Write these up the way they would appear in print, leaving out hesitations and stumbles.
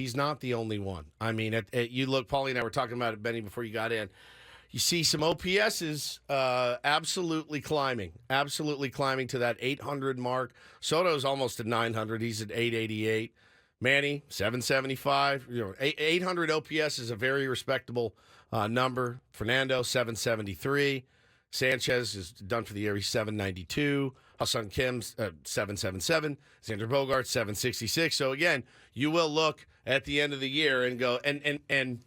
He's not the only one. I mean, you look, Paulie and I were talking about it, Benny, before you got in. You see some OPSs absolutely climbing to that 800 mark. Soto's almost at 900. He's at 888. Manny, 775. 800 OPS is a very respectable number. Fernando, 773. Sanchez is done for the year. He's 792. Ha-Seong Kim's 777. Xander Bogaerts, 766. So, again, you will look at the end of the year and go, and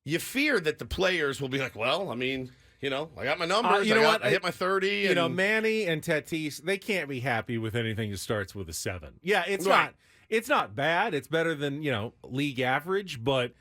you fear that the players will be like, well, I mean, I got my numbers. I hit my 30. Manny and Tatis, they can't be happy with anything that starts with a 7. Yeah, it's right. It's not bad. It's better than, league average, but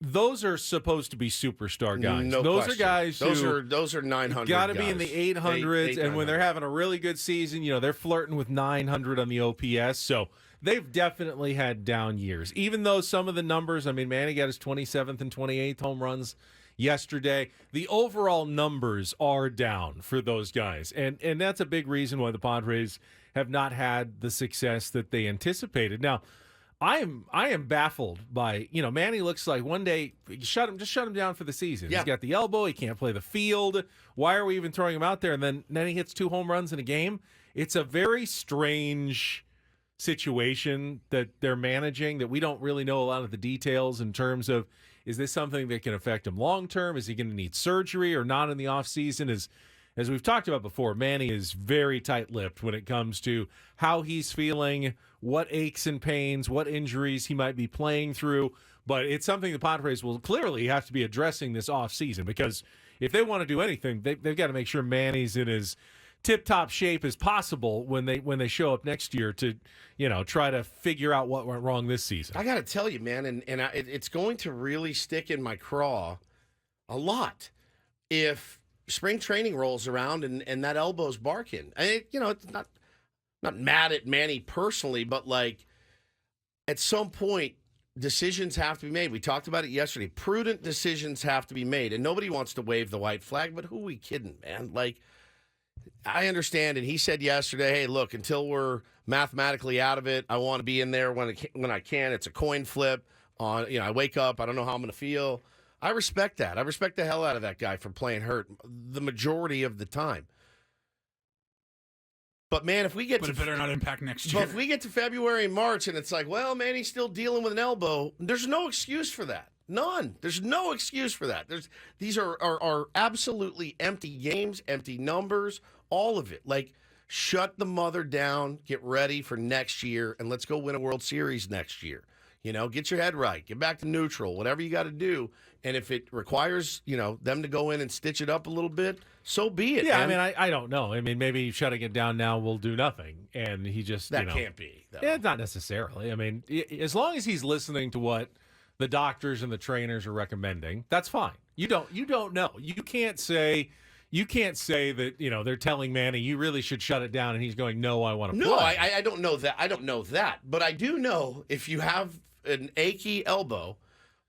those are supposed to be superstar guys. No those question. are guys who those are 900. Got to be in the 800s, and when they're having a really good season, they're flirting with 900 on the OPS. So they've definitely had down years. Even though some of the numbers, Manny got his 27th and 28th home runs yesterday. The overall numbers are down for those guys, and that's a big reason why the Padres have not had the success that they anticipated. Now, I am baffled by, Manny looks like one day just shut him down for the season. Yeah. He's got the elbow, he can't play the field. Why are we even throwing him out there? And then he hits 2 home runs in a game. It's a very strange situation that they're managing that we don't really know a lot of the details in terms of, is this something that can affect him long term? Is he going to need surgery or not in the offseason? As we've talked about before, Manny is very tight-lipped when it comes to how he's feeling, what aches and pains, what injuries he might be playing through. But it's something the Padres will clearly have to be addressing this offseason, because if they want to do anything, they've got to make sure Manny's in as tip-top shape as possible when they show up next year to, try to figure out what went wrong this season. I got to tell you, man, it's going to really stick in my craw a lot if spring training rolls around and that elbow's barking. It's not mad at Manny personally, but like at some point decisions have to be made. We talked about it yesterday. Prudent decisions have to be made, and nobody wants to wave the white flag, but who are we kidding, man? Like, I understand, and he said yesterday, hey, look, until we're mathematically out of it, I want to be in there when I can. It's a coin flip. I wake up, I don't know how I'm going to feel. I respect that. I respect the hell out of that guy for playing hurt the majority of the time. But, man, if we get it better not impact next year. But if we get to February and March and it's like, well, man, he's still dealing with an elbow, there's no excuse for that. None. There's no excuse for that. These are absolutely empty games, empty numbers, all of it. Like, shut the mother down, get ready for next year, and let's go win a World Series next year. Get your head right. Get back to neutral, whatever you got to do. And if it requires, them to go in and stitch it up a little bit, so be it. Yeah, man. I don't know. Maybe shutting it down now will do nothing. And he just, That can't be, though. Yeah, not necessarily. As long as he's listening to what the doctors and the trainers are recommending, that's fine. You don't know. You can't say that, they're telling Manny, you really should shut it down, and he's going, no, I want to play. No, I don't know that. I don't know that. But I do know if you have an achy elbow,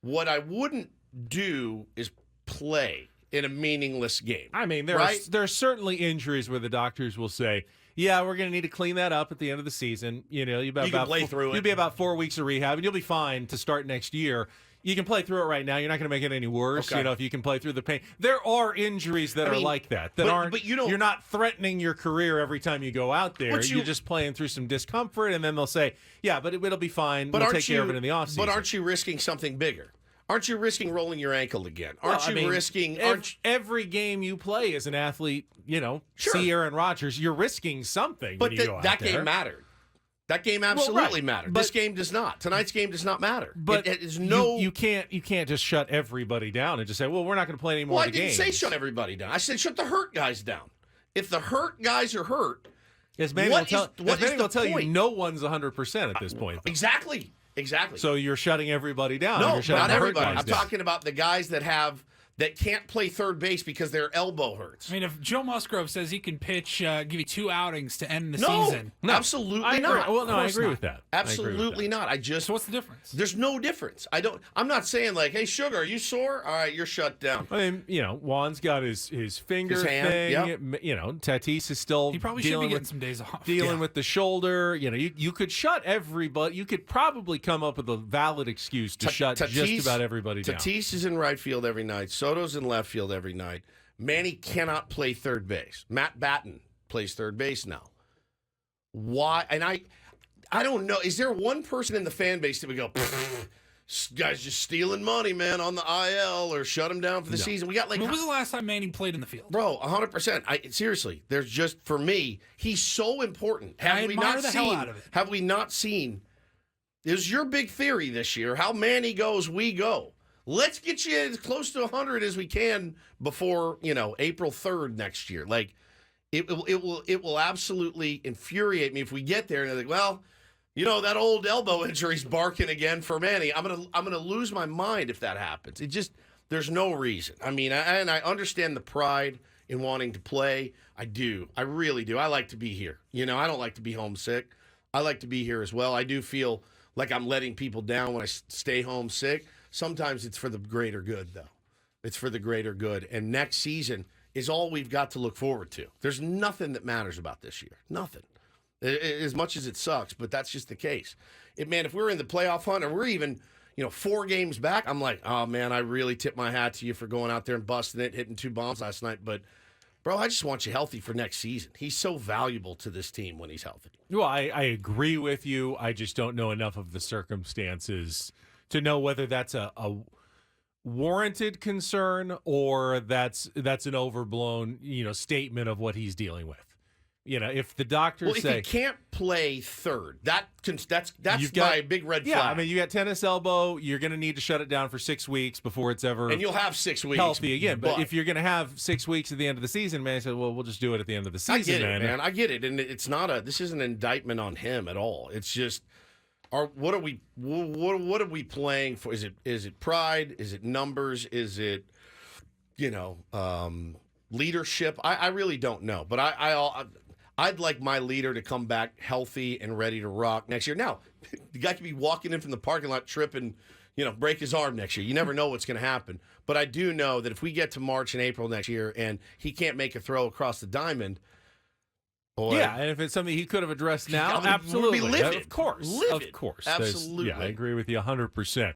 what I wouldn't do is play in a meaningless game. There are certainly injuries where the doctors will say, yeah, we're going to need to clean that up at the end of the season. You can play through it. You'll be about 4 weeks of rehab, and you'll be fine to start next year. You can play through it right now. You're not going to make it any worse. Okay. If you can play through the pain. There are injuries that are like that. But you're not threatening your career every time you go out there. You're just playing through some discomfort, and then they'll say, yeah, but it'll be fine. We'll take care of it in the offseason. But aren't you risking something bigger? Aren't you risking rolling your ankle again? Aren't you risking... Every game you play as an athlete, Sure. see Aaron Rodgers, you're risking something But when you go out that there. game mattered. That game absolutely mattered. This game does not. Tonight's game does not matter. But it is no... You can't just shut everybody down and just say, well, we're not going to play any more of the games. I didn't say shut everybody down. I said shut the hurt guys down. If the hurt guys are hurt, as Manny will tell you, point? no one's 100% at this point. Though. Exactly. So you're shutting everybody down. No, you're shutting not the hurt everybody. guys I'm down. talking about the guys that have that can't play third base because their elbow hurts. I mean, if Joe Musgrove says he can pitch, give you 2 outings to end the No, season. absolutely not. Well, no, I agree not. with that. Absolutely not. So what's the difference? There's no difference. I'm not saying like, hey, Sugar, are you sore? All right, you're shut down. I mean, Juan's got his finger His hand, thing. yep. Tatis is still He probably should be dealing getting with some days off. dealing with the shoulder. You could shut everybody. You could probably come up with a valid excuse to shut just about everybody down. Tatis is in right field every night. Soto's in left field every night. Manny cannot play third base. Matt Batten plays third base now. Why? And I don't know. Is there one person in the fan base that would go, this guy's just stealing money, man, on the IL, or shut him down for the season? We got like, When was the last time Manny played in the field? bro, 100%. Seriously, there's just, for me, he's so important. I admire the hell out of it. Have we not seen? Is your big theory this year? How Manny goes, we go. Let's get you as close to 100 as we can before April 3rd next year. Like, it will absolutely infuriate me if we get there and they're like, well, that old elbow injury's barking again for Manny. I'm gonna lose my mind if that happens. There's no reason. I mean, I understand the pride in wanting to play. I do. I really do. I like to be here. I don't like to be homesick. I like to be here as well. I do feel like I'm letting people down when I stay homesick. Sometimes it's for the greater good, though. It's for the greater good. And next season is all we've got to look forward to. There's nothing that matters about this year. Nothing. As much as it sucks, but that's just the case. Man, if we're in the playoff hunt or we're even, 4 games back, I'm like, oh, man, I really tip my hat to you for going out there and busting it, hitting 2 bombs last night. But, bro, I just want you healthy for next season. He's so valuable to this team when he's healthy. Well, I agree with you. I just don't know enough of the circumstances to know whether that's a warranted concern or that's an overblown, statement of what he's dealing with. If the doctors say if he can't play third, that's my big red flag. Yeah, I mean, you got tennis elbow. You're going to need to shut it down for 6 weeks before it's ever and you'll have 6 weeks healthy again. But if you're going to have 6 weeks at the end of the season, man, I said, well, we'll just do it at the end of the season. I get it, man. I get it, and it's not this isn't an indictment on him at all. It's just. What are we playing for? Is it pride? Is it numbers? Is it leadership? I really don't know. But I'd like my leader to come back healthy and ready to rock next year. Now, the guy could be walking in from the parking lot tripping, break his arm next year. You never know what's going to happen. But I do know that if we get to March and April next year and he can't make a throw across the diamond. Boy, yeah, and if it's something he could have addressed now, absolutely. We'll be livid. Of course. Livid. Of course. Absolutely. Yeah, I agree with you 100%.